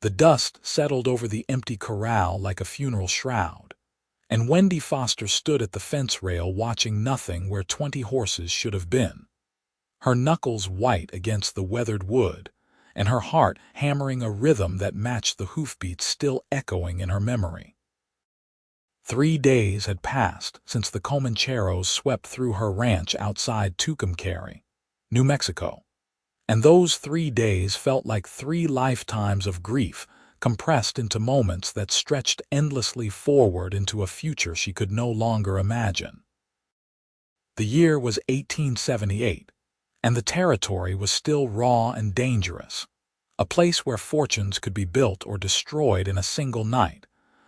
The dust settled over the empty corral like a funeral shroud, and Wendy Foster stood at the fence rail watching nothing where 20 horses should have been, her knuckles white against the weathered wood, and her heart hammering a rhythm that matched the hoofbeats still echoing in her memory. 3 days had passed since the Comancheros swept through her ranch outside Tucumcari, New Mexico, and those 3 days felt like 3 lifetimes of grief compressed into moments that stretched endlessly forward into a future she could no longer imagine. The year was 1878, and the territory was still raw and dangerous, a place where fortunes could be built or destroyed in a single night,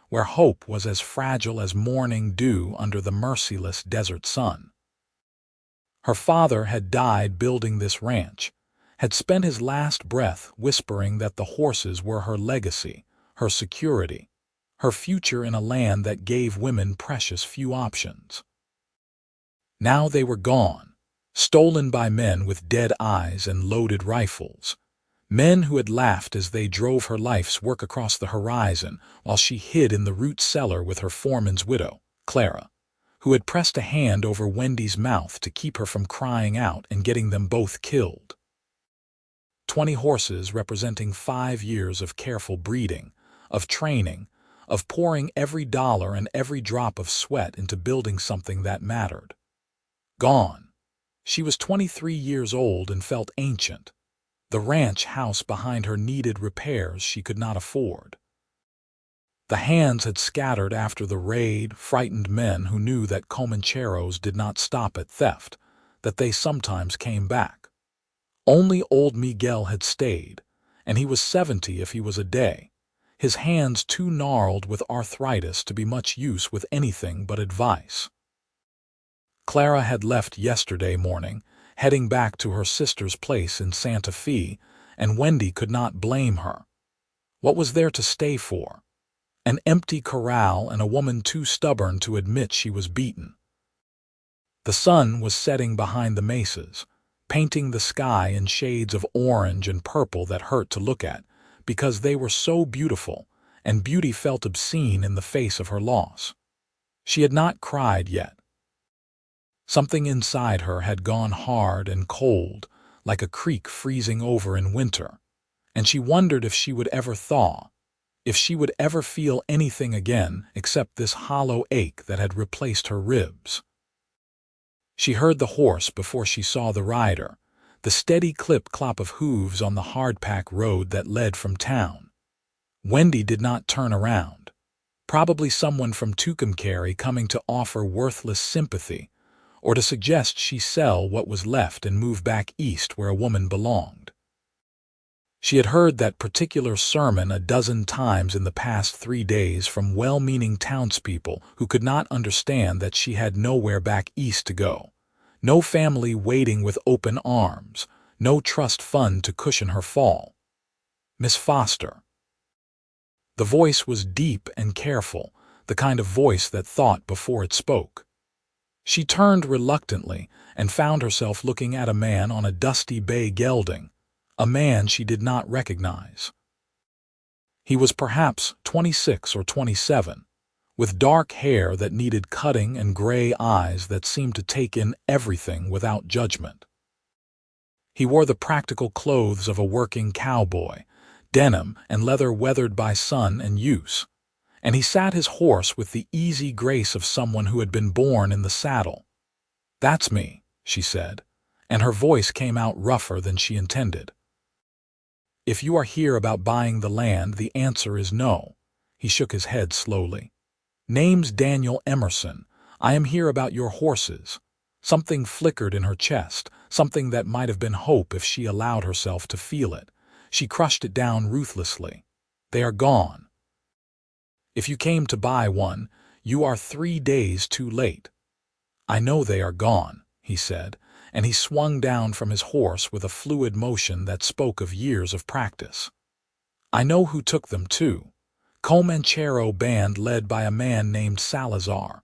where hope was as fragile as morning dew under the merciless desert sun. Her father had died building this ranch, had spent his last breath whispering that the horses were her legacy, her security, her future in a land that gave women precious few options. Now they were gone, stolen by men with dead eyes and loaded rifles, men who had laughed as they drove her life's work across the horizon while she hid in the root cellar with her foreman's widow, Clara, who had pressed a hand over Wendy's mouth to keep her from crying out and getting them both killed. 20 horses representing 5 years of careful breeding, of training, of pouring every dollar and every drop of sweat into building something that mattered. Gone. She was 23 years old and felt ancient. The ranch house behind her needed repairs she could not afford. The hands had scattered after the raid, frightened men who knew that Comancheros did not stop at theft, that they sometimes came back. Only old Miguel had stayed, and he was 70 if he was a day, his hands too gnarled with arthritis to be much use with anything but advice. Clara had left yesterday morning, heading back to her sister's place in Santa Fe, and Wendy could not blame her. What was there to stay for? An empty corral and a woman too stubborn to admit she was beaten. The sun was setting behind the mesas, painting the sky in shades of orange and purple that hurt to look at, because they were so beautiful, and beauty felt obscene in the face of her loss. She had not cried yet. Something inside her had gone hard and cold, like a creek freezing over in winter, and she wondered if she would ever thaw, if she would ever feel anything again except this hollow ache that had replaced her ribs. She heard the horse before she saw the rider, the steady clip-clop of hooves on the hardpack road that led from town. Wendy did not turn around. Probably someone from Tucumcari coming to offer worthless sympathy, or to suggest she sell what was left and move back east where a woman belonged. She had heard that particular sermon a dozen times in the past 3 days from well-meaning townspeople who could not understand that she had nowhere back east to go, no family waiting with open arms, no trust fund to cushion her fall. Miss Foster. The voice was deep and careful, the kind of voice that thought before it spoke. She turned reluctantly and found herself looking at a man on a dusty bay gelding, a man she did not recognize. He was perhaps 26 or 27, with dark hair that needed cutting and gray eyes that seemed to take in everything without judgment. He wore the practical clothes of a working cowboy, denim and leather weathered by sun and use, and he sat his horse with the easy grace of someone who had been born in the saddle. "That's me," she said, and her voice came out rougher than she intended. "If you are here about buying the land, the answer is no." He shook his head slowly. "Name's Daniel Emerson. I am here about your horses." Something flickered in her chest, something that might have been hope if she allowed herself to feel it. She crushed it down ruthlessly. "They are gone. If you came to buy one, you are 3 days too late." "I know they are gone," he said, and he swung down from his horse with a fluid motion that spoke of years of practice. "I know who took them, too. Comanchero band led by a man named Salazar.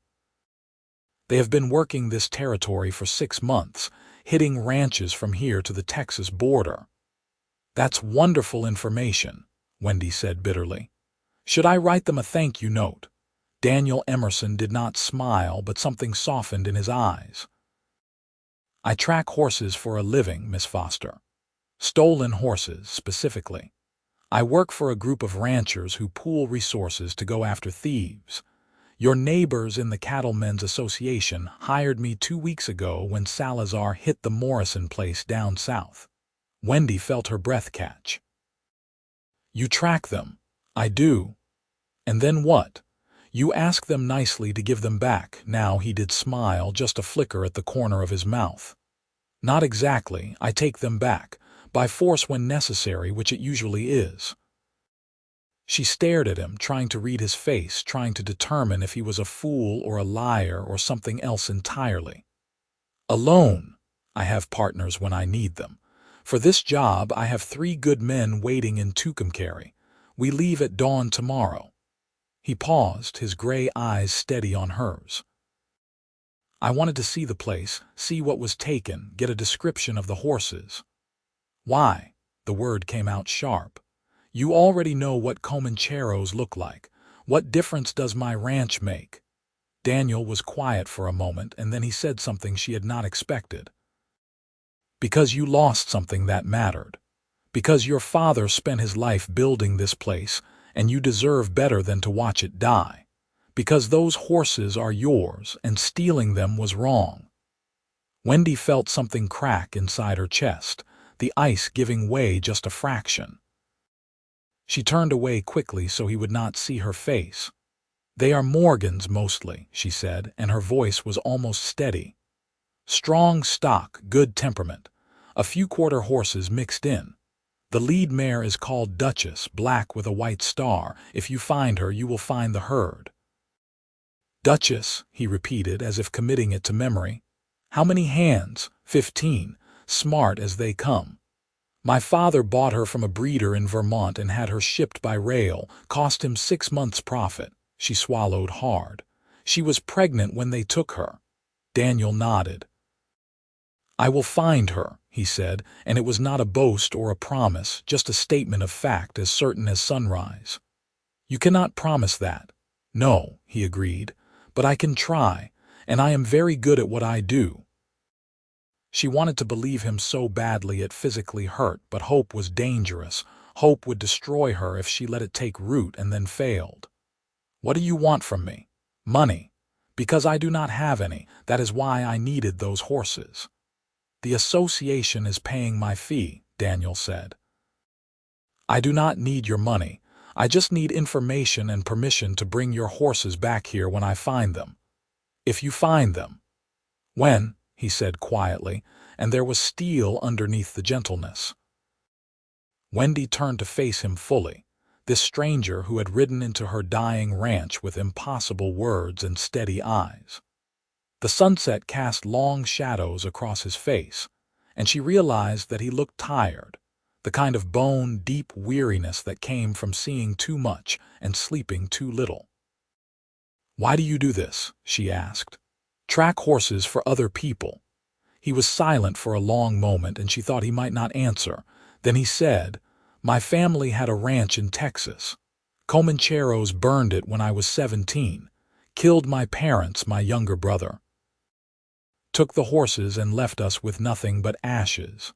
They have been working this territory for 6 months, hitting ranches from here to the Texas border." "That's wonderful information. Wendy said bitterly. "Should I write them a thank you note?" Daniel Emerson did not smile, but something softened in his eyes. "I track horses for a living, Miss Foster. Stolen horses, specifically. I work for a group of ranchers who pool resources to go after thieves. Your neighbors in the Cattlemen's Association hired me 2 weeks ago when Salazar hit the Morrison place down south." Wendy felt her breath catch. "You track them." "I do." "And then what?" "You ask them nicely to give them back." Now he did smile, just a flicker at the corner of his mouth. "Not exactly. I take them back, by force when necessary, which it usually is." She stared at him, trying to read his face, trying to determine if he was a fool or a liar or something else entirely. "Alone. I have partners when I need them. For this job, I have 3 good men waiting in Tucumcari. We leave at dawn tomorrow." He paused, his gray eyes steady on hers. "I wanted to see the place, see what was taken, get a description of the horses." "Why?" The word came out sharp. "You already know what Comancheros look like. What difference does my ranch make?" Daniel was quiet for a moment, and then he said something she had not expected. "Because you lost something that mattered. Because your father spent his life building this place, and you deserve better than to watch it die. Because those horses are yours, and stealing them was wrong." Wendy felt something crack inside her chest, the ice giving way just a fraction. She turned away quickly so he would not see her face. "They are Morgans mostly," she said, and her voice was almost steady. "Strong stock, good temperament. A few quarter horses mixed in. The lead mare is called Duchess, black with a white star. If you find her, you will find the herd." "Duchess," he repeated, as if committing it to memory. "How many hands?" 15. Smart as they come. "My father bought her from a breeder in Vermont and had her shipped by rail. Cost him 6 months' profit." She swallowed hard. "She was pregnant when they took her." Daniel nodded. "I will find her," he said, and it was not a boast or a promise, just a statement of fact as certain as sunrise. "You cannot promise that." "No," he agreed, "but I can try, and I am very good at what I do." She wanted to believe him so badly it physically hurt, but hope was dangerous. Hope would destroy her if she let it take root and then failed. "What do you want from me?" "Money. Because I do not have any. That is why I needed those horses." "The association is paying my fee," Daniel said. "I do not need your money. I just need information and permission to bring your horses back here when I find them." "If you find them." "When?" he said quietly, and there was steel underneath the gentleness. Wendy turned to face him fully, this stranger who had ridden into her dying ranch with impossible words and steady eyes. The sunset cast long shadows across his face, and she realized that he looked tired, the kind of bone-deep weariness that came from seeing too much and sleeping too little. "Why do you do this?" she asked. "Track horses for other people." He was silent for a long moment, and she thought he might not answer. Then he said, "My family had a ranch in Texas. Comancheros burned it when I was 17, killed my parents, my younger brother. Took the horses and left us with nothing but ashes."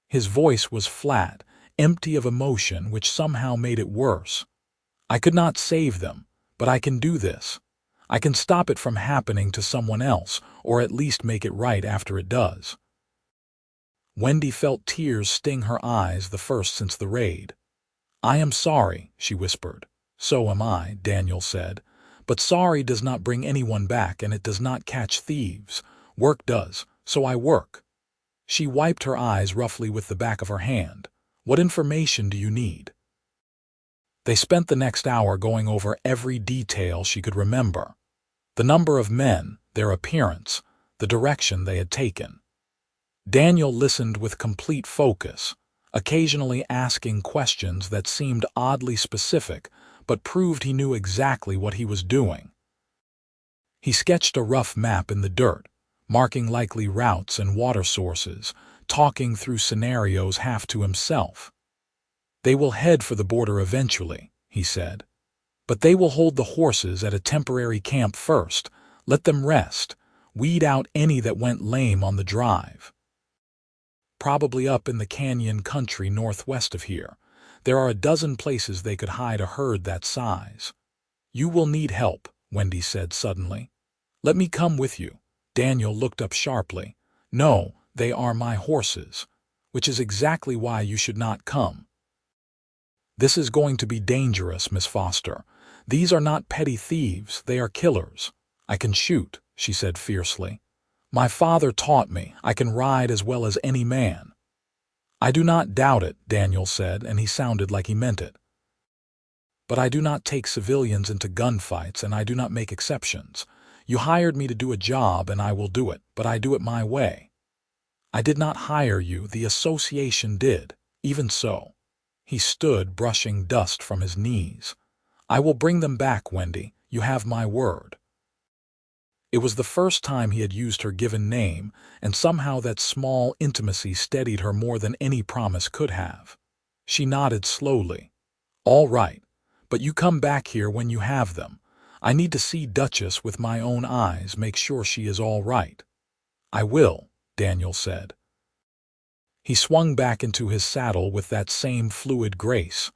His voice was flat, empty of emotion, which somehow made it worse. "I could not save them, but I can do this. I can stop it from happening to someone else, or at least make it right after it does." Wendy felt tears sting her eyes, the first since the raid. "I am sorry," she whispered. "So am I," Daniel said. "But sorry does not bring anyone back, and it does not catch thieves. Work does, so I work." She wiped her eyes roughly with the back of her hand. "What information do you need?" They spent the next hour going over every detail she could remember. The number of men, their appearance, the direction they had taken. Daniel listened with complete focus, occasionally asking questions that seemed oddly specific, but proved he knew exactly what he was doing. He sketched a rough map in the dirt, marking likely routes and water sources, talking through scenarios half to himself. They will head for the border eventually, he said. But they will hold the horses at a temporary camp first. Let them rest. Weed out any that went lame on the drive. Probably up in the canyon country northwest of here. There are a dozen places they could hide a herd that size. You will need help, Wendy said suddenly. Let me come with you. Daniel looked up sharply. No, they are my horses, which is exactly why you should not come. This is going to be dangerous, Miss Foster. These are not petty thieves, they are killers. I can shoot, she said fiercely. My father taught me I can ride as well as any man. I do not doubt it, Daniel said, and he sounded like he meant it. But I do not take civilians into gunfights, and I do not make exceptions. You hired me to do a job, and I will do it, but I do it my way. I did not hire you, the association did. Even so. He stood, brushing dust from his knees. I will bring them back, Wendy. You have my word. It was the first time he had used her given name, and somehow that small intimacy steadied her more than any promise could have. She nodded slowly. All right, but you come back here when you have them. I need to see Duchess with my own eyes, make sure she is all right. I will, Daniel said. He swung back into his saddle with that same fluid grace.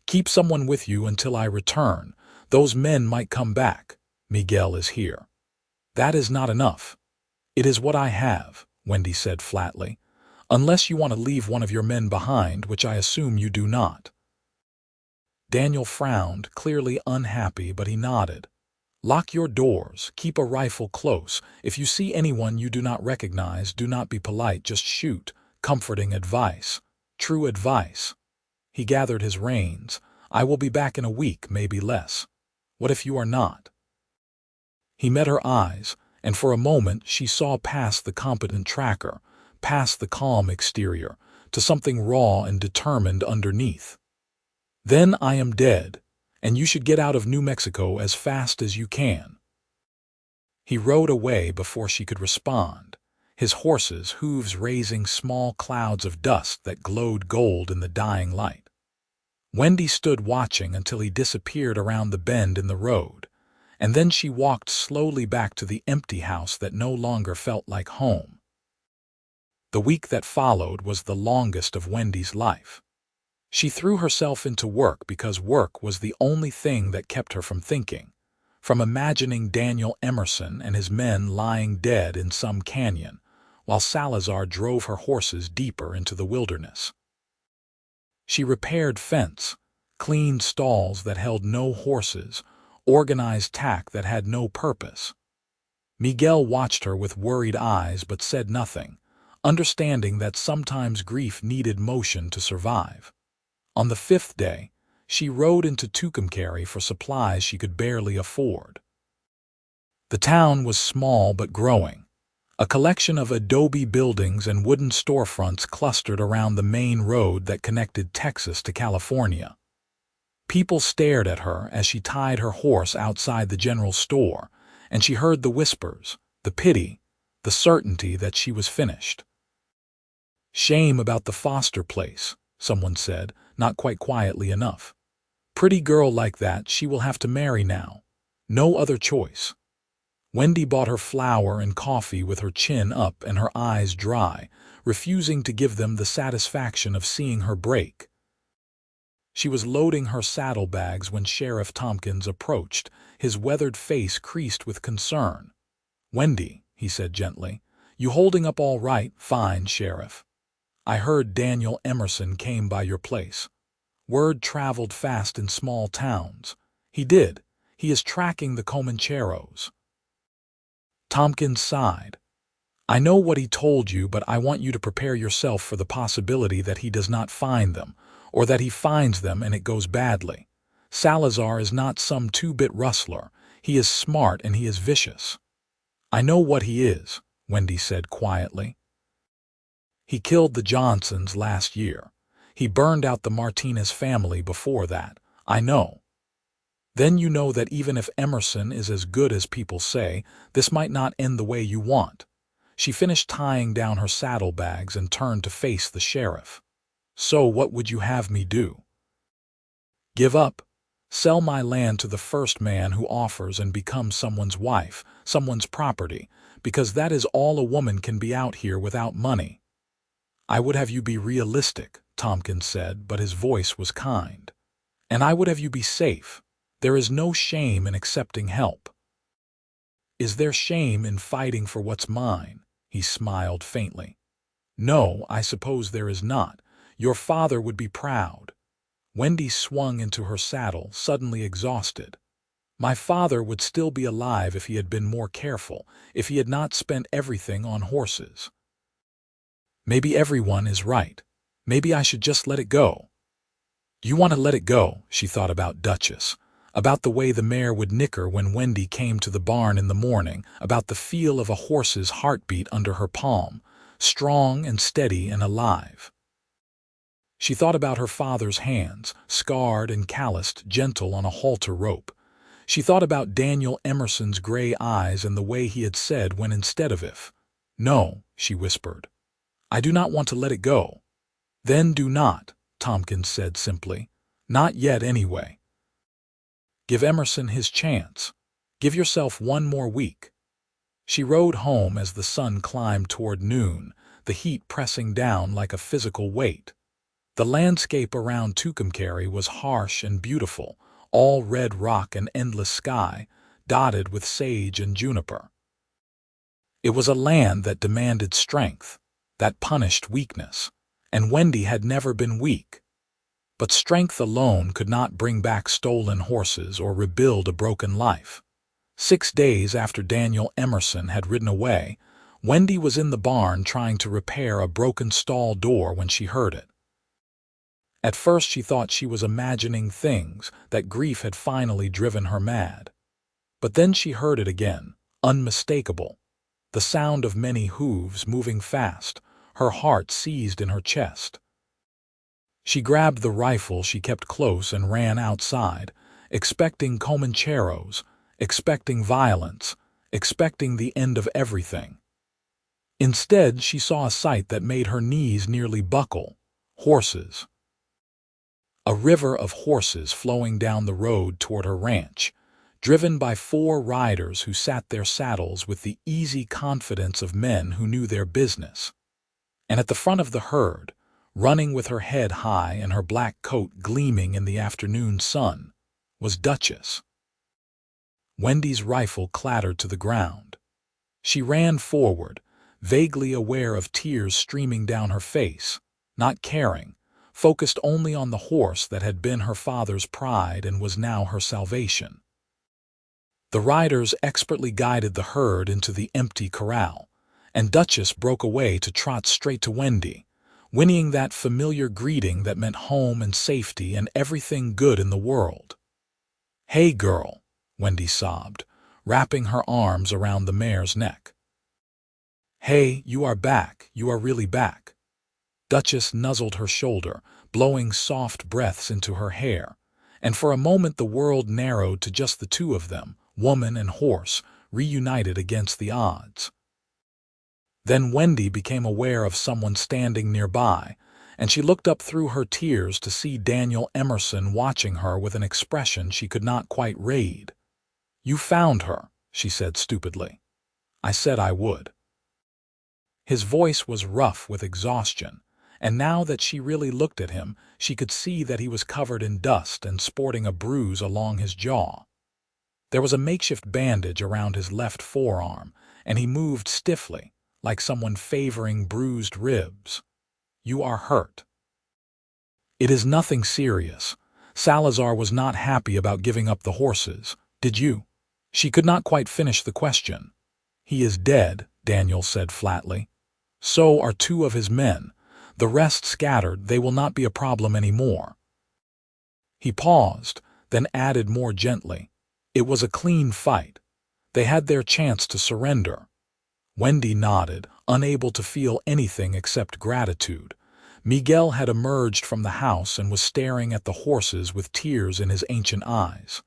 Keep someone with you until I return. Those men might come back. Miguel is here. That is not enough. It is what I have, Wendy said flatly. Unless you want to leave one of your men behind, which I assume you do not. Daniel frowned, clearly unhappy, but he nodded. Lock your doors. Keep a rifle close. If you see anyone you do not recognize, do not be polite, just shoot. Comforting advice. True advice. He gathered his reins. I will be back in a week, maybe less. What if you are not? He met her eyes, and for a moment she saw past the competent tracker, past the calm exterior, to something raw and determined underneath. Then I am dead, and you should get out of New Mexico as fast as you can. He rode away before she could respond, his horses' hooves raising small clouds of dust that glowed gold in the dying light. Wendy stood watching until he disappeared around the bend in the road, and then she walked slowly back to the empty house that no longer felt like home. The week that followed was the longest of Wendy's life. She threw herself into work because work was the only thing that kept her from thinking, from imagining Daniel Emerson and his men lying dead in some canyon, while Salazar drove her horses deeper into the wilderness. She repaired fence, cleaned stalls that held no horses, organized tack that had no purpose. Miguel watched her with worried eyes but said nothing, understanding that sometimes grief needed motion to survive. On the 5th day, she rode into Tucumcari for supplies she could barely afford. The town was small but growing, a collection of adobe buildings and wooden storefronts clustered around the main road that connected Texas to California. People stared at her as she tied her horse outside the general store, and she heard the whispers, the pity, the certainty that she was finished. Shame about the Foster place, someone said, not quite quietly enough. Pretty girl like that, she will have to marry now. No other choice. Wendy bought her flour and coffee with her chin up and her eyes dry, refusing to give them the satisfaction of seeing her break. She was loading her saddlebags when Sheriff Tompkins approached, his weathered face creased with concern. "Wendy," he said gently, "you holding up all right?" "Fine, Sheriff. I heard Daniel Emerson came by your place. Word traveled fast in small towns. He did. He is tracking the Comancheros." Tompkins sighed. "I know what he told you, but I want you to prepare yourself for the possibility that he does not find them, or that he finds them and it goes badly. Salazar is not some two-bit rustler. He is smart and he is vicious." "I know what he is," Wendy said quietly. "He killed the Johnsons last year. He burned out the Martinez family before that. I know. Then you know that even if Emerson is as good as people say, this might not end the way you want." She finished tying down her saddlebags and turned to face the sheriff. "So what would you have me do?" Give up. Sell my land to the first man who offers and become someone's wife, someone's property, because that is all a woman can be out here without money. I would have you be realistic, Tompkins said, but his voice was kind. And I would have you be safe. There is no shame in accepting help. Is there shame in fighting for what's mine? He smiled faintly. No, I suppose there is not. Your father would be proud. Wendy swung into her saddle, suddenly exhausted. My father would still be alive if he had been more careful, if he had not spent everything on horses. Maybe everyone is right. Maybe I should just let it go. You want to let it go, she thought about Duchess, about the way the mare would nicker when Wendy came to the barn in the morning, about the feel of a horse's heartbeat under her palm, strong and steady and alive. She thought about her father's hands, scarred and calloused, gentle on a halter rope. She thought about Daniel Emerson's gray eyes and the way he had said when instead of if. No, she whispered. I do not want to let it go. Then do not, Tompkins said simply. Not yet anyway. Give Emerson his chance. Give yourself one more week. She rode home as the sun climbed toward noon, the heat pressing down like a physical weight. The landscape around Tucumcari was harsh and beautiful, all red rock and endless sky, dotted with sage and juniper. It was a land that demanded strength, that punished weakness, and Wendy had never been weak. But strength alone could not bring back stolen horses or rebuild a broken life. 6 days after Daniel Emerson had ridden away, Wendy was in the barn trying to repair a broken stall door when she heard it. At first she thought she was imagining things, that grief had finally driven her mad. But then she heard it again, unmistakable. The sound of many hooves moving fast, her heart seized in her chest. She grabbed the rifle she kept close and ran outside, expecting comancheros, expecting violence, expecting the end of everything. Instead, she saw a sight that made her knees nearly buckle: horses. A river of horses flowing down the road toward her ranch, driven by 4 riders who sat their saddles with the easy confidence of men who knew their business. And at the front of the herd, running with her head high and her black coat gleaming in the afternoon sun, was Duchess. Wendy's rifle clattered to the ground. She ran forward, vaguely aware of tears streaming down her face, not caring, focused only on the horse that had been her father's pride and was now her salvation. The riders expertly guided the herd into the empty corral, and Duchess broke away to trot straight to Wendy, whinnying that familiar greeting that meant home and safety and everything good in the world. "Hey, girl," Wendy sobbed, wrapping her arms around the mare's neck. "Hey, you are back, you are really back." Duchess nuzzled her shoulder, blowing soft breaths into her hair, and for a moment the world narrowed to just the two of them, woman and horse, reunited against the odds. Then Wendy became aware of someone standing nearby, and she looked up through her tears to see Daniel Emerson watching her with an expression she could not quite read. "You found her," she said stupidly. "I said I would." His voice was rough with exhaustion, and now that she really looked at him, she could see that he was covered in dust and sporting a bruise along his jaw. There was a makeshift bandage around his left forearm, and he moved stiffly, like someone favoring bruised ribs. "You are hurt." "It is nothing serious. Salazar was not happy about giving up the horses. Did you?" She could not quite finish the question. "He is dead," Daniel said flatly. "So are 2 of his men. The rest scattered. They will not be a problem anymore." He paused, then added more gently, "It was a clean fight. They had their chance to surrender." Wendy nodded, unable to feel anything except gratitude. Miguel had emerged from the house and was staring at the horses with tears in his ancient eyes.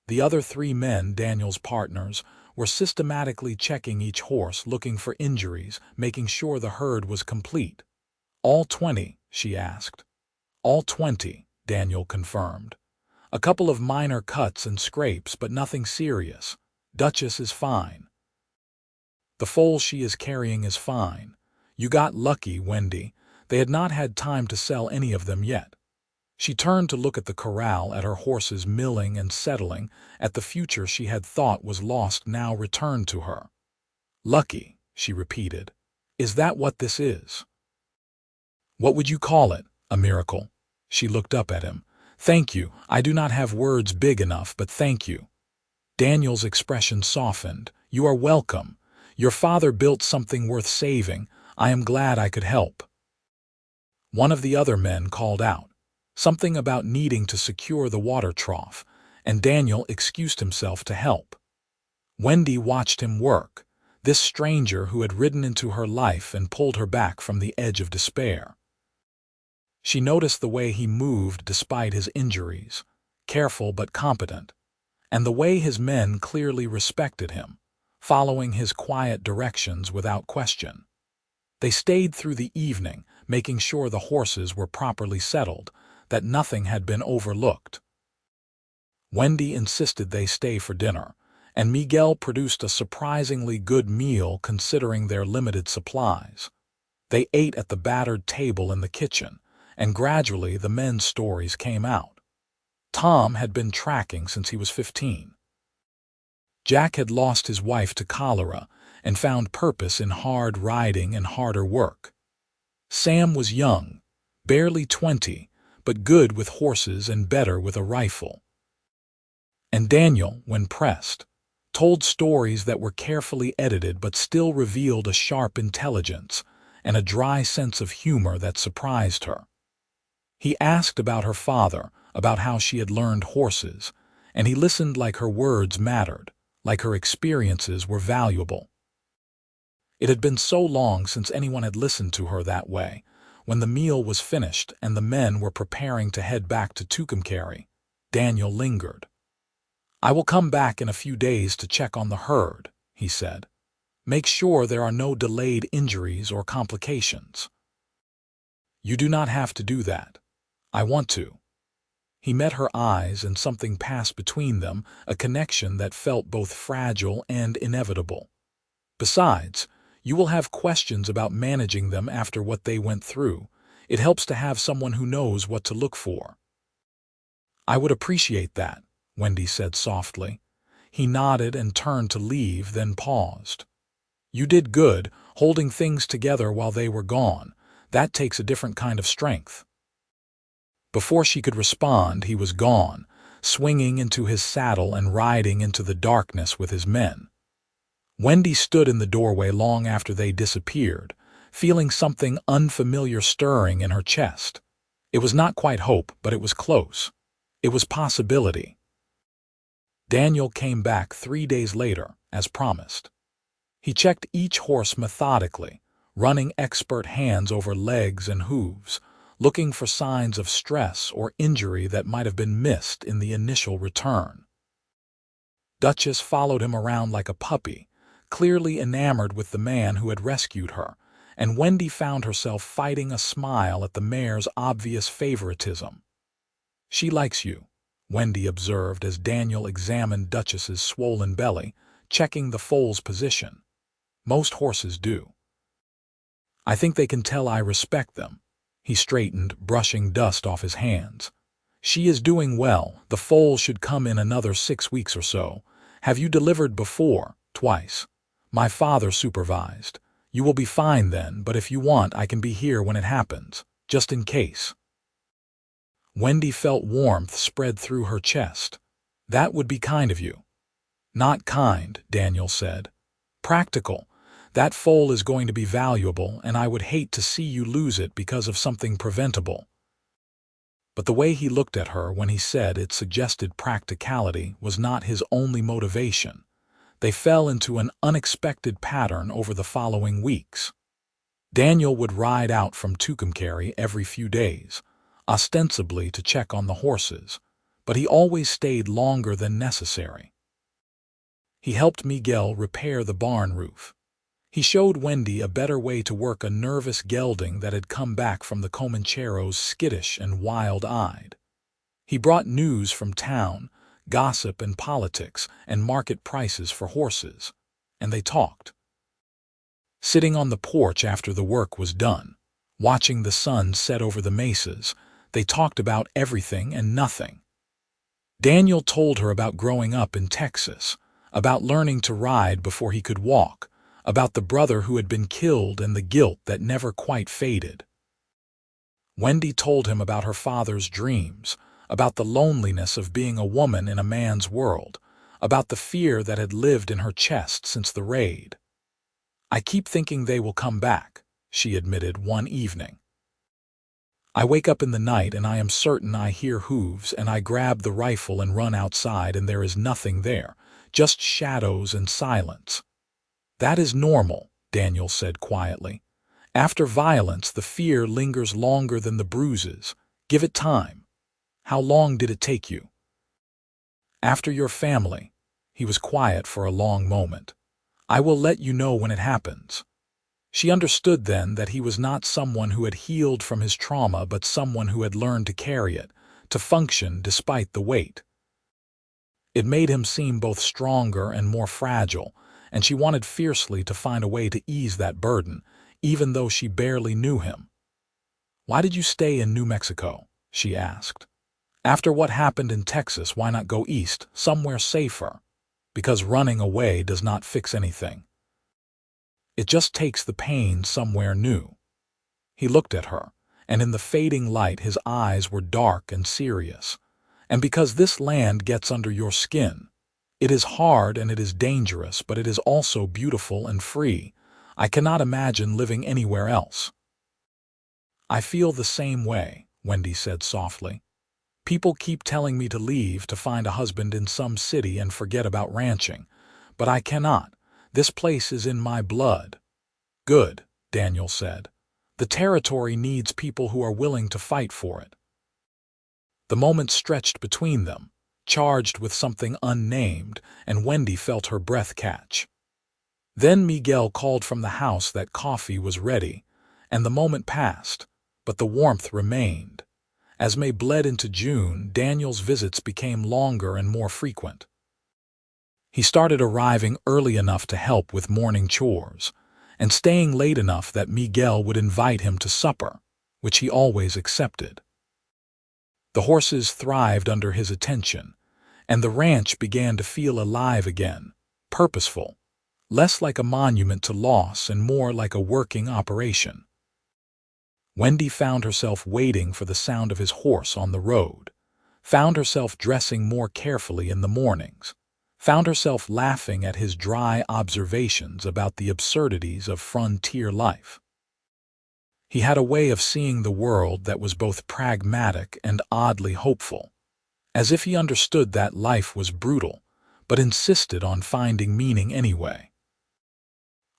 The other 3 men, Daniel's partners, were systematically checking each horse, looking for injuries, making sure the herd was complete. "All 20, she asked. "All 20, Daniel confirmed. "A couple of minor cuts and scrapes, but nothing serious. Duchess is fine. The foal she is carrying is fine. You got lucky, Wendy. They had not had time to sell any of them yet." She turned to look at the corral, at her horses milling and settling, at the future she had thought was lost now returned to her. "Lucky," she repeated. "Is that what this is?" "What would you call it? A miracle?" She looked up at him. "Thank you. I do not have words big enough, but thank you." Daniel's expression softened. "You are welcome. Your father built something worth saving. I am glad I could help." One of the other men called out, something about needing to secure the water trough, and Daniel excused himself to help. Wendy watched him work, this stranger who had ridden into her life and pulled her back from the edge of despair. She noticed the way he moved despite his injuries, careful but competent, and the way his men clearly respected him, following his quiet directions without question. They stayed through the evening, making sure the horses were properly settled, that nothing had been overlooked. Wendy insisted they stay for dinner, and Miguel produced a surprisingly good meal considering their limited supplies. They ate at the battered table in the kitchen, and gradually the men's stories came out. Tom had been tracking since he was 15. Jack had lost his wife to cholera and found purpose in hard riding and harder work. Sam was young, barely 20, but good with horses and better with a rifle. And Daniel, when pressed, told stories that were carefully edited but still revealed a sharp intelligence and a dry sense of humor that surprised her. He asked about her father, about how she had learned horses, and he listened like her words mattered, like her experiences were valuable. It had been so long since anyone had listened to her that way. When the meal was finished and the men were preparing to head back to Tucumcari, Daniel lingered. "I will come back in a few days to check on the herd," he said. "Make sure there are no delayed injuries or complications." "You do not have to do that. I want to." He met her eyes and something passed between them, a connection that felt both fragile and inevitable. "Besides, you will have questions about managing them after what they went through. It helps to have someone who knows what to look for." "I would appreciate that," Wendy said softly. He nodded and turned to leave, then paused. "You did good, holding things together while they were gone. That takes a different kind of strength." Before she could respond, he was gone, swinging into his saddle and riding into the darkness with his men. Wendy stood in the doorway long after they disappeared, feeling something unfamiliar stirring in her chest. It was not quite hope, but it was close. It was possibility. Daniel came back 3 days later, as promised. He checked each horse methodically, running expert hands over legs and hooves, looking for signs of stress or injury that might have been missed in the initial return. Duchess followed him around like a puppy, clearly enamored with the man who had rescued her, and Wendy found herself fighting a smile at the mare's obvious favoritism. "She likes you," Wendy observed as Daniel examined Duchess's swollen belly, checking the foal's position. "Most horses do." "I think they can tell I respect them." He straightened, brushing dust off his hands. "She is doing well. The foal should come in another 6 weeks or so. Have you delivered before?" "Twice. My father supervised. You will be fine then, but if you want, I can be here when it happens, just in case." Wendy felt warmth spread through her chest. "That would be kind of you." "Not kind," Daniel said. "Practical. That foal is going to be valuable, and I would hate to see you lose it because of something preventable." But the way he looked at her when he said it suggested practicality was not his only motivation. They fell into an unexpected pattern over the following weeks. Daniel would ride out from Tucumcari every few days, ostensibly to check on the horses, but he always stayed longer than necessary. He helped Miguel repair the barn roof. He showed Wendy a better way to work a nervous gelding that had come back from the Comancheros skittish and wild-eyed. He brought news from town, gossip and politics, and market prices for horses. And they talked. Sitting on the porch after the work was done, watching the sun set over the mesas, they talked about everything and nothing. Daniel told her about growing up in Texas, about learning to ride before he could walk, about the brother who had been killed and the guilt that never quite faded. Wendy told him about her father's dreams, about the loneliness of being a woman in a man's world, about the fear that had lived in her chest since the raid. "I keep thinking they will come back," she admitted one evening. "I wake up in the night and I am certain I hear hooves, and I grab the rifle and run outside and there is nothing there, just shadows and silence." "That is normal," Daniel said quietly. "After violence, the fear lingers longer than the bruises. Give it time. How long did it take you?" "After your family." He was quiet for a long moment. "I will let you know when it happens." She understood then that he was not someone who had healed from his trauma, but someone who had learned to carry it, to function despite the weight. It made him seem both stronger and more fragile, and she wanted fiercely to find a way to ease that burden, even though she barely knew him. "Why did you stay in New Mexico?" she asked. "After what happened in Texas, why not go east, somewhere safer?" "Because running away does not fix anything. It just takes the pain somewhere new." He looked at her, and in the fading light his eyes were dark and serious. "And because this land gets under your skin. It is hard and it is dangerous, but it is also beautiful and free. I cannot imagine living anywhere else." "I feel the same way," Wendy said softly. "People keep telling me to leave to find a husband in some city and forget about ranching. But I cannot. This place is in my blood." "Good," Daniel said. "The territory needs people who are willing to fight for it." The moment stretched between them, charged with something unnamed, and Wendy felt her breath catch. Then Miguel called from the house that coffee was ready, and the moment passed, but the warmth remained. As May bled into June, Daniel's visits became longer and more frequent. He started arriving early enough to help with morning chores, and staying late enough that Miguel would invite him to supper, which he always accepted. The horses thrived under his attention, and the ranch began to feel alive again, purposeful, less like a monument to loss and more like a working operation. Wendy found herself waiting for the sound of his horse on the road, found herself dressing more carefully in the mornings, found herself laughing at his dry observations about the absurdities of frontier life. He had a way of seeing the world that was both pragmatic and oddly hopeful, as if he understood that life was brutal, but insisted on finding meaning anyway.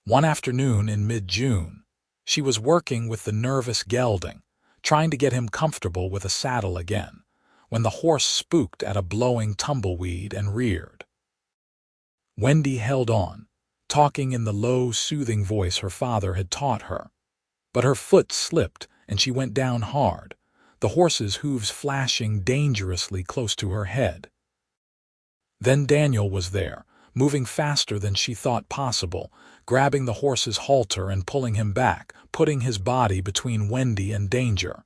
One afternoon in mid-June, she was working with the nervous gelding, trying to get him comfortable with a saddle again, when the horse spooked at a blowing tumbleweed and reared. Wendy held on, talking in the low, soothing voice her father had taught her. But her foot slipped, and she went down hard, the horse's hooves flashing dangerously close to her head. Then Daniel was there, moving faster than she thought possible, grabbing the horse's halter and pulling him back, putting his body between Wendy and danger.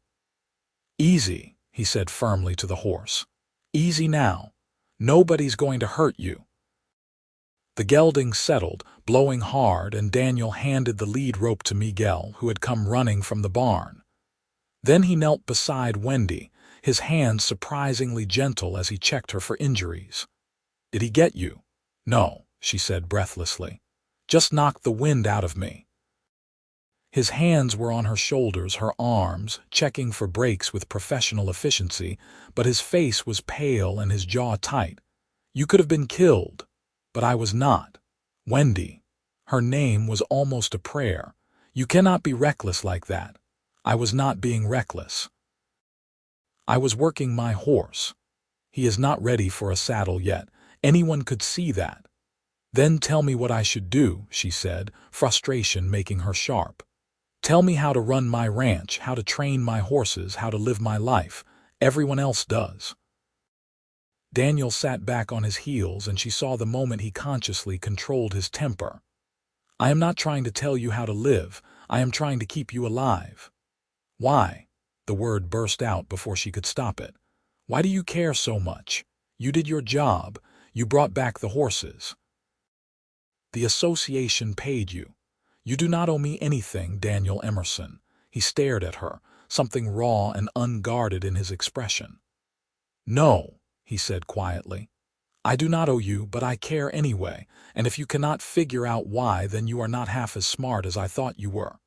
"Easy," he said firmly to the horse. "Easy now. Nobody's going to hurt you." The gelding settled, blowing hard, and Daniel handed the lead rope to Miguel, who had come running from the barn. Then he knelt beside Wendy, his hands surprisingly gentle as he checked her for injuries. "Did he get you?" "No," she said breathlessly. "Just knocked the wind out of me." His hands were on her shoulders, her arms, checking for breaks with professional efficiency, but his face was pale and his jaw tight. "You could have been killed. But I was not. Wendy." Her name was almost a prayer. "You cannot be reckless like that." "I was not being reckless. I was working my horse. He is not ready for a saddle yet. Anyone could see that." "Then tell me what I should do," she said, frustration making her sharp. "Tell me how to run my ranch, how to train my horses, how to live my life. Everyone else does." Daniel sat back on his heels, and she saw the moment he consciously controlled his temper. "I am not trying to tell you how to live. I am trying to keep you alive." "Why?" The word burst out before she could stop it. "Why do you care so much? You did your job. You brought back the horses. The association paid you. You do not owe me anything, Daniel Emerson." He stared at her, something raw and unguarded in his expression. "No," he said quietly. "I do not owe you, but I care anyway, and if you cannot figure out why, then you are not half as smart as I thought you were."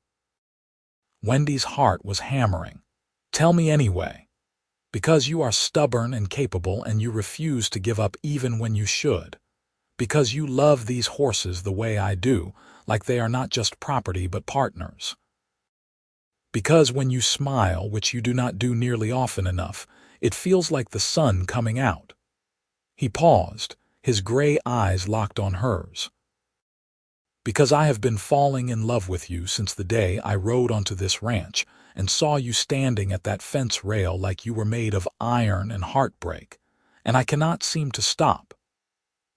Wendy's heart was hammering. "Tell me anyway." "Because you are stubborn and capable, and you refuse to give up even when you should. Because you love these horses the way I do, like they are not just property but partners. Because when you smile, which you do not do nearly often enough, it feels like the sun coming out." He paused, his gray eyes locked on hers. "Because I have been falling in love with you since the day I rode onto this ranch and saw you standing at that fence rail like you were made of iron and heartbreak, and I cannot seem to stop."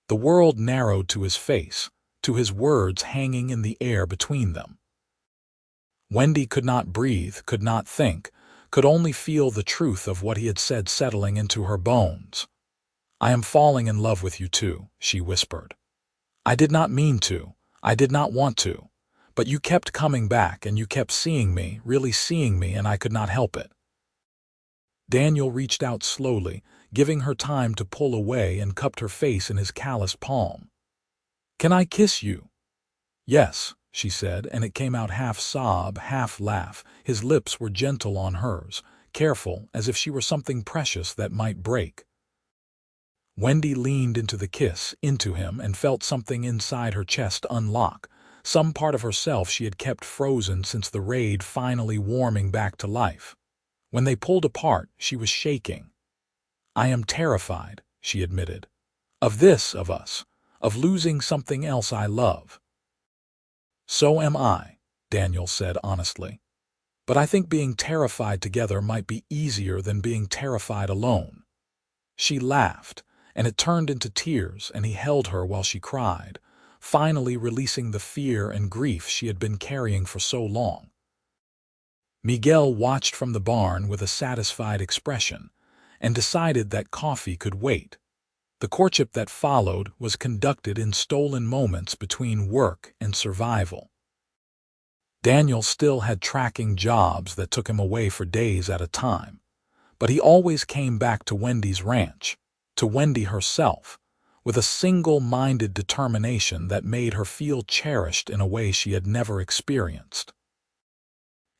The world narrowed to his face, to his words hanging in the air between them. Wendy could not breathe, could not think, could only feel the truth of what he had said settling into her bones. "I am falling in love with you too," she whispered. "I did not mean to. I did not want to. But you kept coming back, and you kept seeing me, really seeing me, and I could not help it." Daniel reached out slowly, giving her time to pull away, and cupped her face in his calloused palm. "Can I kiss you?" "Yes," she said, and it came out half sob, half laugh. His lips were gentle on hers, careful, as if she were something precious that might break. Wendy leaned into the kiss, into him, and felt something inside her chest unlock, some part of herself she had kept frozen since the raid finally warming back to life. When they pulled apart, she was shaking. "I am terrified," she admitted. "Of this, of us, of losing something else I love." "So am I," Daniel said honestly. "But I think being terrified together might be easier than being terrified alone." She laughed, and it turned into tears, and he held her while she cried, finally releasing the fear and grief she had been carrying for so long. Miguel watched from the barn with a satisfied expression, and decided that coffee could wait. The courtship that followed was conducted in stolen moments between work and survival. Daniel still had tracking jobs that took him away for days at a time, but he always came back to Wendy's ranch, to Wendy herself, with a single-minded determination that made her feel cherished in a way she had never experienced.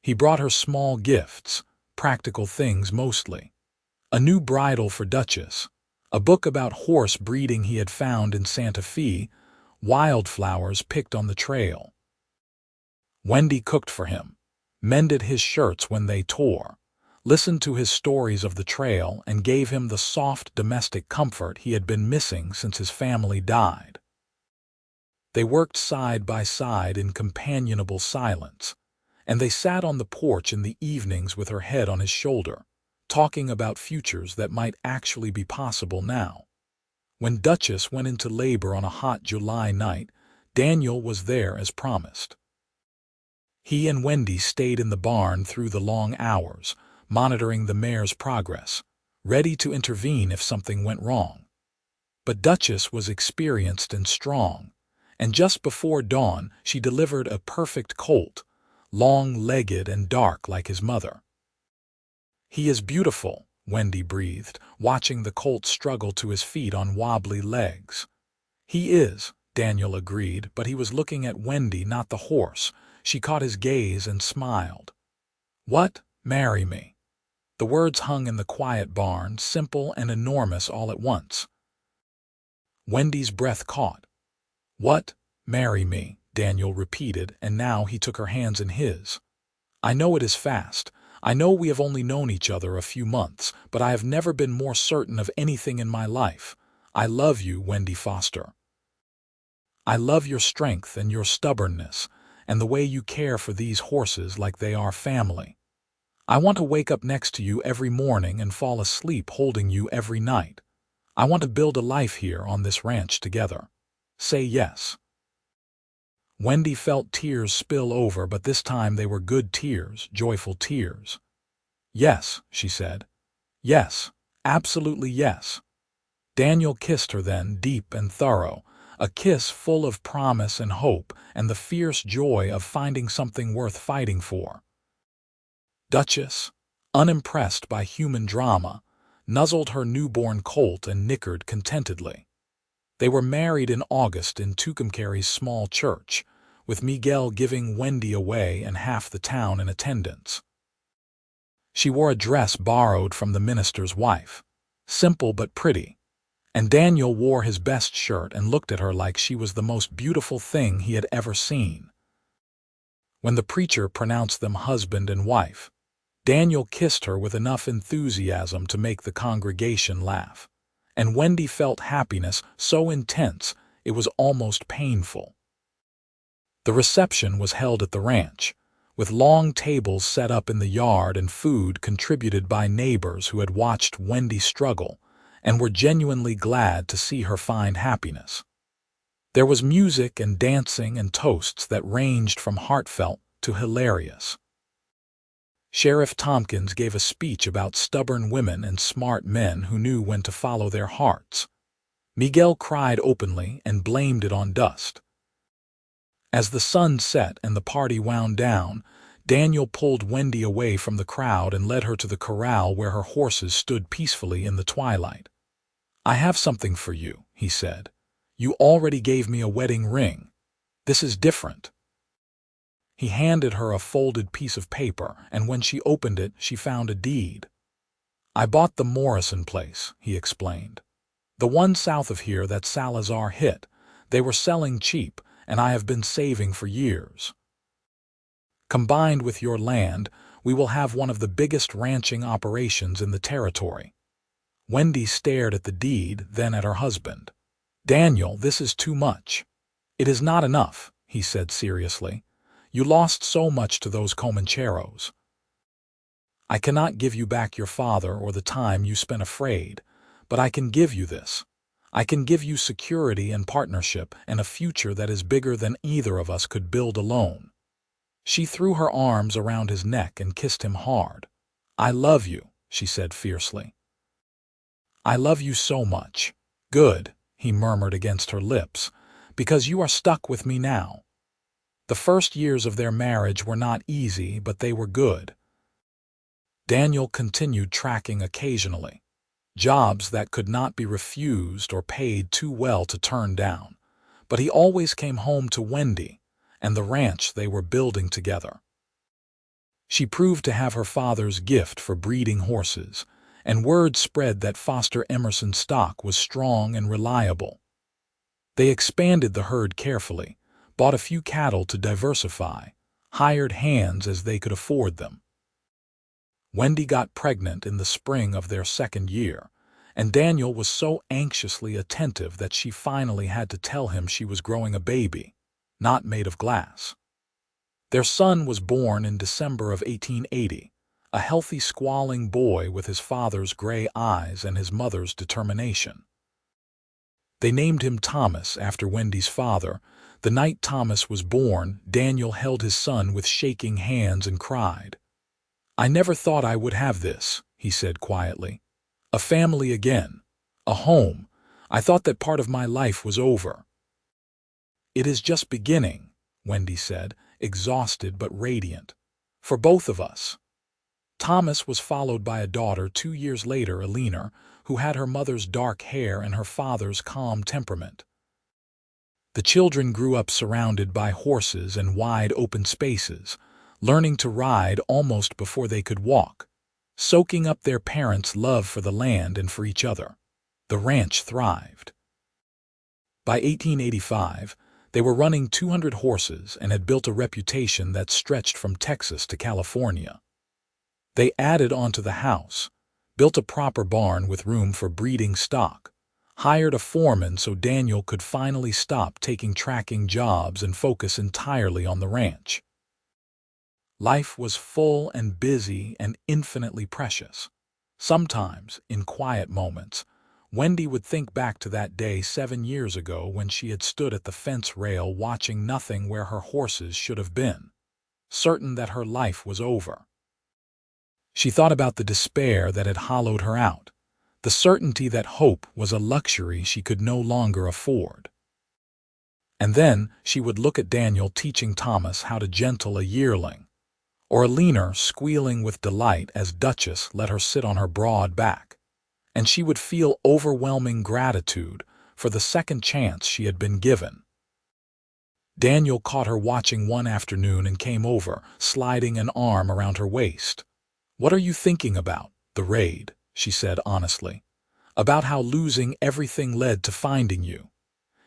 He brought her small gifts, practical things mostly. A new bridle for Duchess, a book about horse breeding he had found in Santa Fe, wildflowers picked on the trail. Wendy cooked for him, mended his shirts when they tore, listened to his stories of the trail, and gave him the soft domestic comfort he had been missing since his family died. They worked side by side in companionable silence, and they sat on the porch in the evenings with her head on his shoulder, talking about futures that might actually be possible now. When Duchess went into labor on a hot July night, Daniel was there as promised. He and Wendy stayed in the barn through the long hours, monitoring the mare's progress, ready to intervene if something went wrong. But Duchess was experienced and strong, and just before dawn she delivered a perfect colt, long-legged and dark like his mother. "He is beautiful," Wendy breathed, watching the colt struggle to his feet on wobbly legs. "He is," Daniel agreed, but he was looking at Wendy, not the horse. She caught his gaze and smiled. "What? Marry me?" The words hung in the quiet barn, simple and enormous all at once. Wendy's breath caught. "What? Marry me?" Daniel repeated, and now he took her hands in his. "I know it is fast. I know we have only known each other a few months, but I have never been more certain of anything in my life. I love you, Wendy Foster. I love your strength and your stubbornness, and the way you care for these horses like they are family. I want to wake up next to you every morning and fall asleep holding you every night. I want to build a life here on this ranch together. Say yes." Wendy felt tears spill over, but this time they were good tears, joyful tears. "Yes," she said. "Yes, absolutely yes." Daniel kissed her then, deep and thorough, a kiss full of promise and hope and the fierce joy of finding something worth fighting for. Duchess, unimpressed by human drama, nuzzled her newborn colt and nickered contentedly. They were married in August in Tucumcary's small church, with Miguel giving Wendy away and half the town in attendance. She wore a dress borrowed from the minister's wife, simple but pretty, and Daniel wore his best shirt and looked at her like she was the most beautiful thing he had ever seen. When the preacher pronounced them husband and wife, Daniel kissed her with enough enthusiasm to make the congregation laugh, and Wendy felt happiness so intense it was almost painful. The reception was held at the ranch, with long tables set up in the yard and food contributed by neighbors who had watched Wendy struggle and were genuinely glad to see her find happiness. There was music and dancing and toasts that ranged from heartfelt to hilarious. Sheriff Tompkins gave a speech about stubborn women and smart men who knew when to follow their hearts. Miguel cried openly and blamed it on dust. As the sun set and the party wound down, Daniel pulled Wendy away from the crowd and led her to the corral where her horses stood peacefully in the twilight. "I have something for you," he said. "You already gave me a wedding ring. This is different." He handed her a folded piece of paper, and when she opened it, she found a deed. "I bought the Morrison place," he explained. "The one south of here that Salazar hit. They were selling cheap, and I have been saving for years. Combined with your land, we will have one of the biggest ranching operations in the territory." Wendy stared at the deed, then at her husband. "Daniel, this is too much." "It is not enough," he said seriously. "You lost so much to those Comancheros. I cannot give you back your father or the time you spent afraid, but I can give you this. I can give you security and partnership and a future that is bigger than either of us could build alone." She threw her arms around his neck and kissed him hard. "I love you," she said fiercely. "I love you so much." "Good," he murmured against her lips, "because you are stuck with me now." The first years of their marriage were not easy, but they were good. Daniel continued tracking occasionally, jobs that could not be refused or paid too well to turn down, but he always came home to Wendy and the ranch they were building together. She proved to have her father's gift for breeding horses, and word spread that Foster Emerson stock was strong and reliable. They expanded the herd carefully, bought a few cattle to diversify, hired hands as they could afford them. Wendy got pregnant in the spring of their second year, and Daniel was so anxiously attentive that she finally had to tell him she was growing a baby, not made of glass. Their son was born in December of 1880, a healthy, squalling boy with his father's gray eyes and his mother's determination. They named him Thomas after Wendy's father. The night Thomas was born, Daniel held his son with shaking hands and cried. "I never thought I would have this," he said quietly. "A family again. A home. I thought that part of my life was over." "It is just beginning," Wendy said, exhausted but radiant. "For both of us." Thomas was followed by a daughter 2 years later, Eleanor, who had her mother's dark hair and her father's calm temperament. The children grew up surrounded by horses and wide open spaces, learning to ride almost before they could walk, soaking up their parents' love for the land and for each other. The ranch thrived. By 1885, they were running 200 horses and had built a reputation that stretched from Texas to California. They added onto the house, built a proper barn with room for breeding stock, hired a foreman so Daniel could finally stop taking tracking jobs and focus entirely on the ranch. Life was full and busy and infinitely precious. Sometimes, in quiet moments, Wendy would think back to that day 7 years ago when she had stood at the fence rail watching nothing where her horses should have been, certain that her life was over. She thought about the despair that had hollowed her out, the certainty that hope was a luxury she could no longer afford. And then she would look at Daniel teaching Thomas how to gentle a yearling, or Alina squealing with delight as Duchess let her sit on her broad back, and she would feel overwhelming gratitude for the second chance she had been given. Daniel caught her watching one afternoon and came over, sliding an arm around her waist. "What are you thinking about, the raid?" she said honestly. "About how losing everything led to finding you."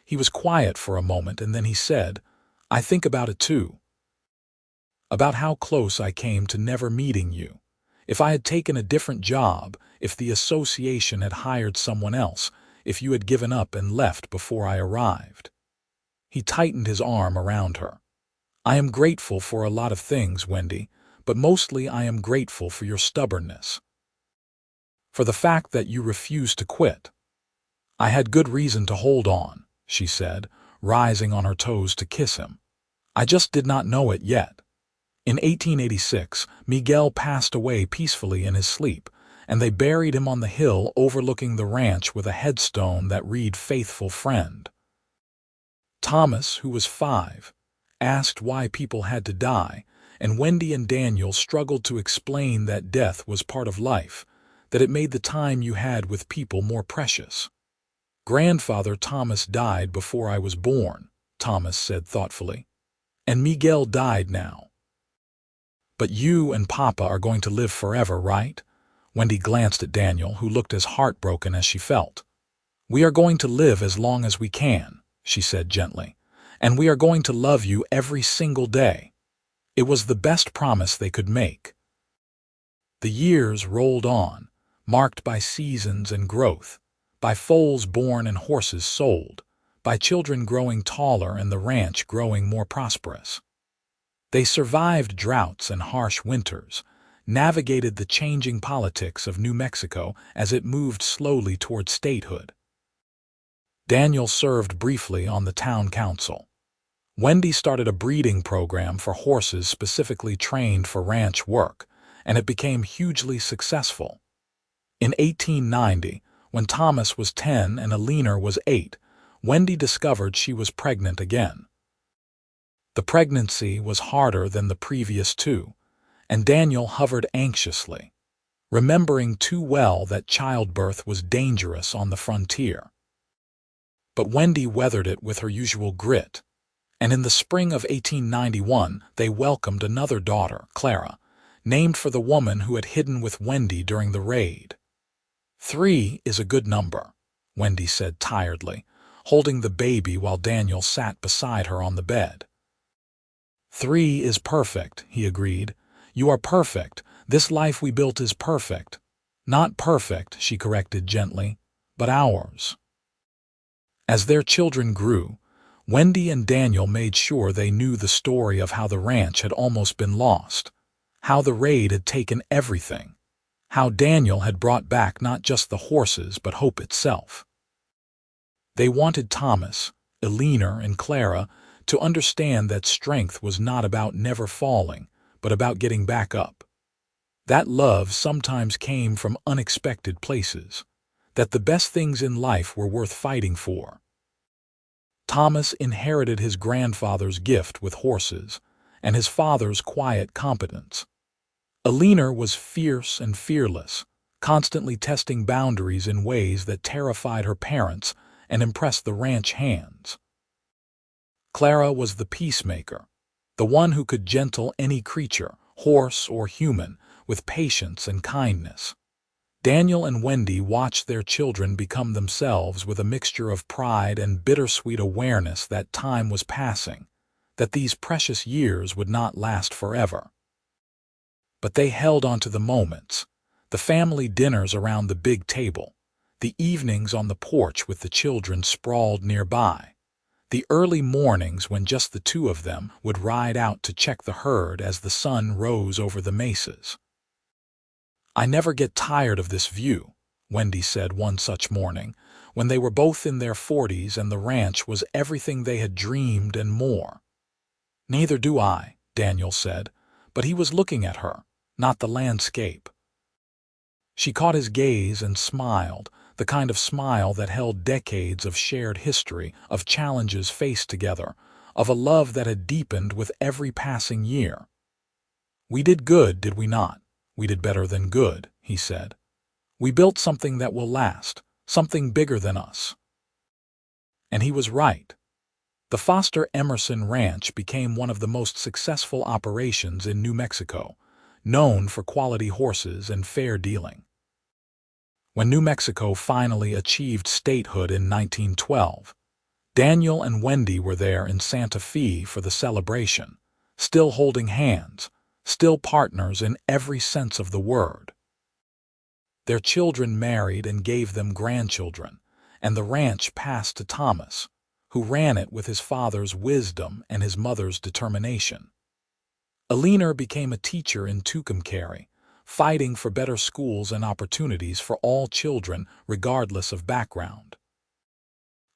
He was quiet for a moment, and then he said, "I think about it too. About how close I came to never meeting you. If I had taken a different job, if the association had hired someone else, if you had given up and left before I arrived." He tightened his arm around her. "I am grateful for a lot of things, Wendy, but mostly I am grateful for your stubbornness. For the fact that you refused to quit." "I had good reason to hold on," she said, rising on her toes to kiss him. "I just did not know it yet." In 1886, Miguel passed away peacefully in his sleep, and they buried him on the hill overlooking the ranch with a headstone that read "Faithful Friend." Thomas, who was 5, asked why people had to die, and Wendy and Daniel struggled to explain that death was part of life, that it made the time you had with people more precious. "Grandfather Thomas died before I was born," Thomas said thoughtfully, "and Miguel died now. But you and Papa are going to live forever, right?" Wendy glanced at Daniel, who looked as heartbroken as she felt. "We are going to live as long as we can," she said gently, "and we are going to love you every single day." It was the best promise they could make. The years rolled on, marked by seasons and growth, by foals born and horses sold, by children growing taller and the ranch growing more prosperous. They survived droughts and harsh winters, navigated the changing politics of New Mexico as it moved slowly toward statehood. Daniel served briefly on the town council. Wendy started a breeding program for horses specifically trained for ranch work, and it became hugely successful. In 1890, when Thomas was 10 and Alina was 8, Wendy discovered she was pregnant again. The pregnancy was harder than the previous 2, and Daniel hovered anxiously, remembering too well that childbirth was dangerous on the frontier. But Wendy weathered it with her usual grit, and in the spring of 1891 they welcomed another daughter, Clara, named for the woman who had hidden with Wendy during the raid. 3 is a good number," Wendy said tiredly, holding the baby while Daniel sat beside her on the bed. 3 is perfect," he agreed. "You are perfect. This life we built is perfect." "Not perfect," she corrected gently, "but ours." As their children grew, Wendy and Daniel made sure they knew the story of how the ranch had almost been lost, how the raid had taken everything, how Daniel had brought back not just the horses but hope itself. They wanted Thomas, Alina, and Clara to understand that strength was not about never falling, but about getting back up. That love sometimes came from unexpected places, that the best things in life were worth fighting for. Thomas inherited his grandfather's gift with horses, and his father's quiet competence. Alina was fierce and fearless, constantly testing boundaries in ways that terrified her parents and impressed the ranch hands. Clara was the peacemaker, the one who could gentle any creature, horse or human, with patience and kindness. Daniel and Wendy watched their children become themselves with a mixture of pride and bittersweet awareness that time was passing, that these precious years would not last forever. But they held on to the moments, the family dinners around the big table, the evenings on the porch with the children sprawled nearby, the early mornings when just the 2 of them would ride out to check the herd as the sun rose over the mesas. "I never get tired of this view," Wendy said one such morning, when they were both in their 40s and the ranch was everything they had dreamed and more. "Neither do I," Daniel said, but he was looking at her, not the landscape. She caught his gaze and smiled, the kind of smile that held decades of shared history, of challenges faced together, of a love that had deepened with every passing year. "We did good, did we not? We did better than good," he said. "We built something that will last, something bigger than us." And he was right. The Foster Emerson Ranch became one of the most successful operations in New Mexico, known for quality horses and fair dealing. When New Mexico finally achieved statehood in 1912, Daniel and Wendy were there in Santa Fe for the celebration, still holding hands, still partners in every sense of the word. Their children married and gave them grandchildren, and the ranch passed to Thomas, who ran it with his father's wisdom and his mother's determination. Alina became a teacher in Tucumcari, fighting for better schools and opportunities for all children regardless of background.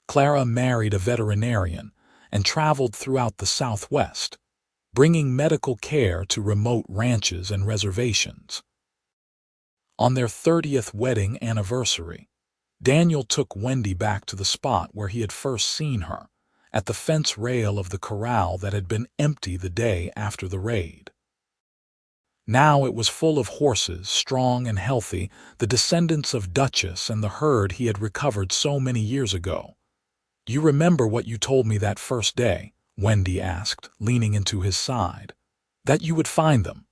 Clara married a veterinarian and traveled throughout the Southwest, bringing medical care to remote ranches and reservations. On their 30th wedding anniversary, Daniel took Wendy back to the spot where he had first seen her, at the fence rail of the corral that had been empty the day after the raid. Now it was full of horses, strong and healthy, the descendants of Duchess and the herd he had recovered so many years ago. "You remember what you told me that first day?" Wendy asked, leaning into his side. "That you would find them."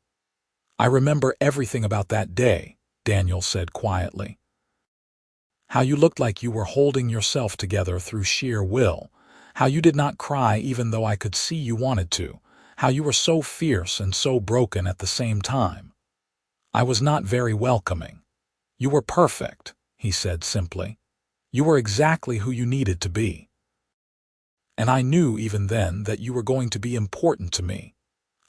"I remember everything about that day," Daniel said quietly. "How you looked like you were holding yourself together through sheer will, how you did not cry even though I could see you wanted to, how you were so fierce and so broken at the same time. I was not very welcoming. You were perfect," he said simply. "You were exactly who you needed to be. And I knew even then that you were going to be important to me.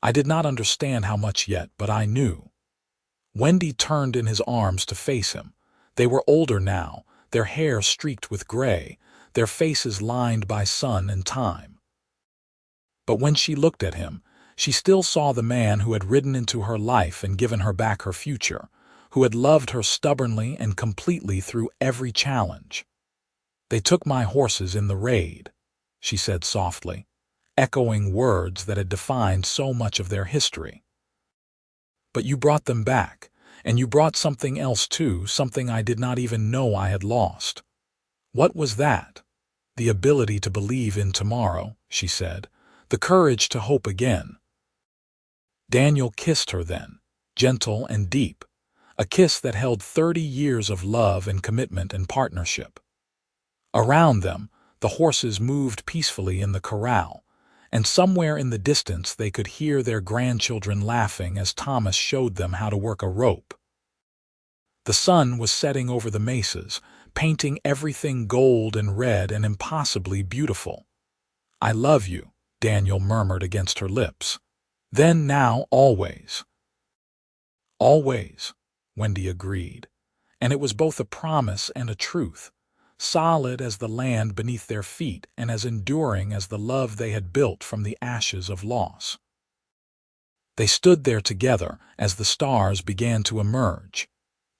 I did not understand how much yet, but I knew." Wendy turned in his arms to face him. They were older now, their hair streaked with gray, their faces lined by sun and time. But when she looked at him, she still saw the man who had ridden into her life and given her back her future, who had loved her stubbornly and completely through every challenge. "They took my horses in the raid," she said softly, echoing words that had defined so much of their history. "But you brought them back, and you brought something else too, something I did not even know I had lost." "What was that?" "The ability to believe in tomorrow," she said, "the courage to hope again." Daniel kissed her then, gentle and deep, a kiss that held 30 years of love and commitment and partnership. Around them, the horses moved peacefully in the corral, and somewhere in the distance they could hear their grandchildren laughing as Thomas showed them how to work a rope. The sun was setting over the mesas, painting everything gold and red and impossibly beautiful. "I love you," Daniel murmured against her lips. "Then, now, always." "Always," Wendy agreed, and it was both a promise and a truth, solid as the land beneath their feet and as enduring as the love they had built from the ashes of loss. They stood there together as the stars began to emerge,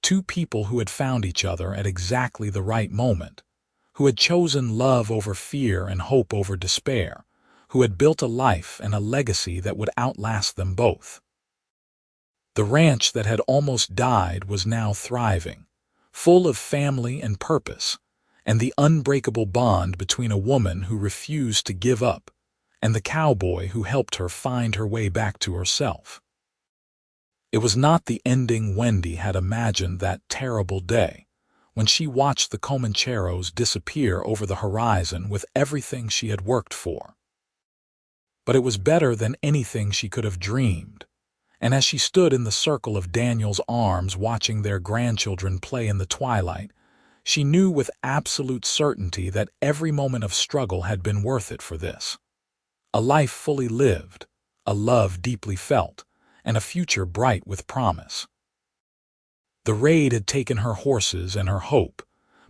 two people who had found each other at exactly the right moment, who had chosen love over fear and hope over despair, who had built a life and a legacy that would outlast them both. The ranch that had almost died was now thriving, full of family and purpose, and the unbreakable bond between a woman who refused to give up and the cowboy who helped her find her way back to herself. It was not the ending Wendy had imagined that terrible day, when she watched the Comancheros disappear over the horizon with everything she had worked for. But it was better than anything she could have dreamed, and as she stood in the circle of Daniel's arms watching their grandchildren play in the twilight, she knew with absolute certainty that every moment of struggle had been worth it for this. A life fully lived, a love deeply felt, and a future bright with promise. The raid had taken her horses and her hope,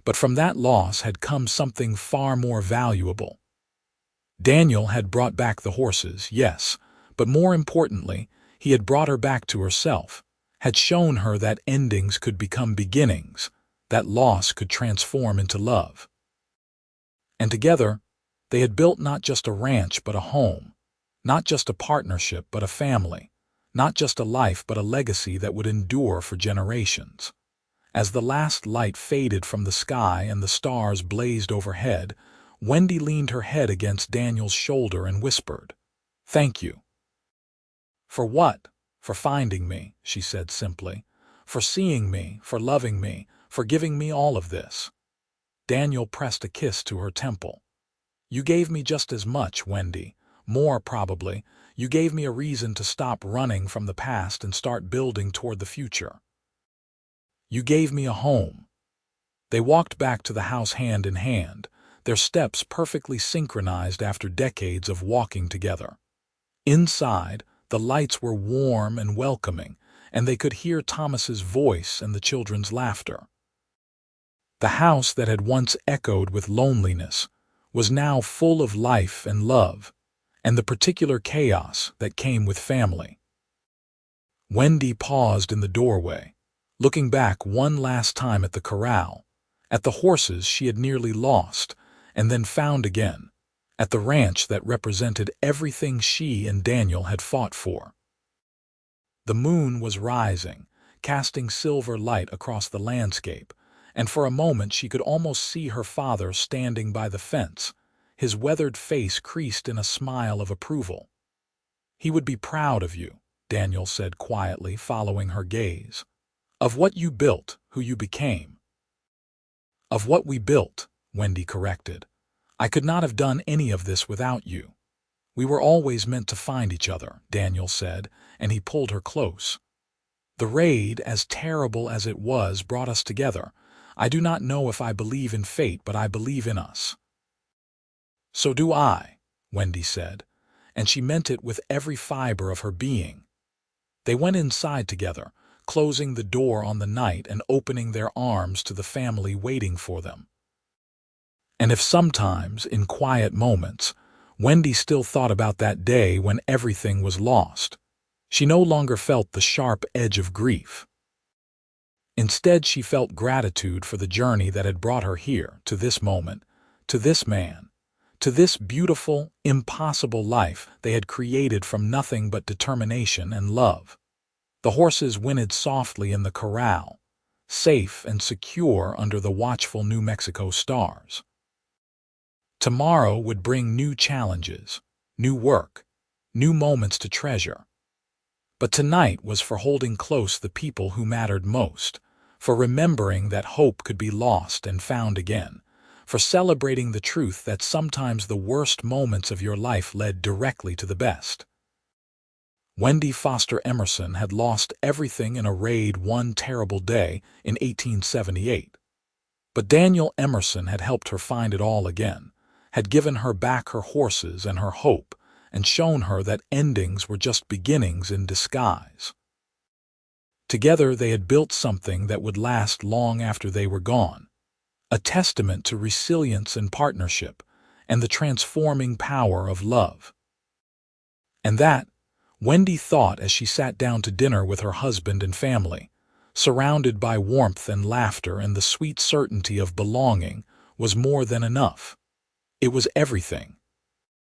but from that loss had come something far more valuable. Daniel had brought back the horses, yes, but more importantly, he had brought her back to herself, had shown her that endings could become beginnings, that loss could transform into love. And together, they had built not just a ranch but a home, not just a partnership but a family, not just a life but a legacy that would endure for generations. As the last light faded from the sky and the stars blazed overhead, Wendy leaned her head against Daniel's shoulder and whispered, "Thank you." "For what?" "For finding me," she said simply. "For seeing me, for loving me, for giving me all of this." Daniel pressed a kiss to her temple. "You gave me just as much, Wendy. More, probably. You gave me a reason to stop running from the past and start building toward the future. You gave me a home." They walked back to the house hand in hand, their steps perfectly synchronized after decades of walking together. Inside, the lights were warm and welcoming, and they could hear Thomas's voice and the children's laughter. The house that had once echoed with loneliness was now full of life and love, and the particular chaos that came with family. Wendy paused in the doorway, looking back one last time at the corral, at the horses she had nearly lost and then found again, at the ranch that represented everything she and Daniel had fought for. The moon was rising, casting silver light across the landscape, and for a moment she could almost see her father standing by the fence, his weathered face creased in a smile of approval. "He would be proud of you," Daniel said quietly, following her gaze. "Of what you built, who you became." "Of what we built," Wendy corrected. "I could not have done any of this without you." "We were always meant to find each other," Daniel said, and he pulled her close. "The raid, as terrible as it was, brought us together. I do not know if I believe in fate, but I believe in us." "So do I," Wendy said, and she meant it with every fiber of her being. They went inside together, closing the door on the night and opening their arms to the family waiting for them. And if sometimes, in quiet moments, Wendy still thought about that day when everything was lost, she no longer felt the sharp edge of grief. Instead, she felt gratitude for the journey that had brought her here, to this moment, to this man, to this beautiful, impossible life they had created from nothing but determination and love. The horses whinnied softly in the corral, safe and secure under the watchful New Mexico stars. Tomorrow would bring new challenges, new work, new moments to treasure. But tonight was for holding close the people who mattered most, for remembering that hope could be lost and found again, for celebrating the truth that sometimes the worst moments of your life led directly to the best. Wendy Foster Emerson had lost everything in a raid one terrible day in 1878. But Daniel Emerson had helped her find it all again, had given her back her horses and her hope, and shown her that endings were just beginnings in disguise. Together they had built something that would last long after they were gone, a testament to resilience and partnership, and the transforming power of love. And that, Wendy thought as she sat down to dinner with her husband and family, surrounded by warmth and laughter and the sweet certainty of belonging, was more than enough. It was everything.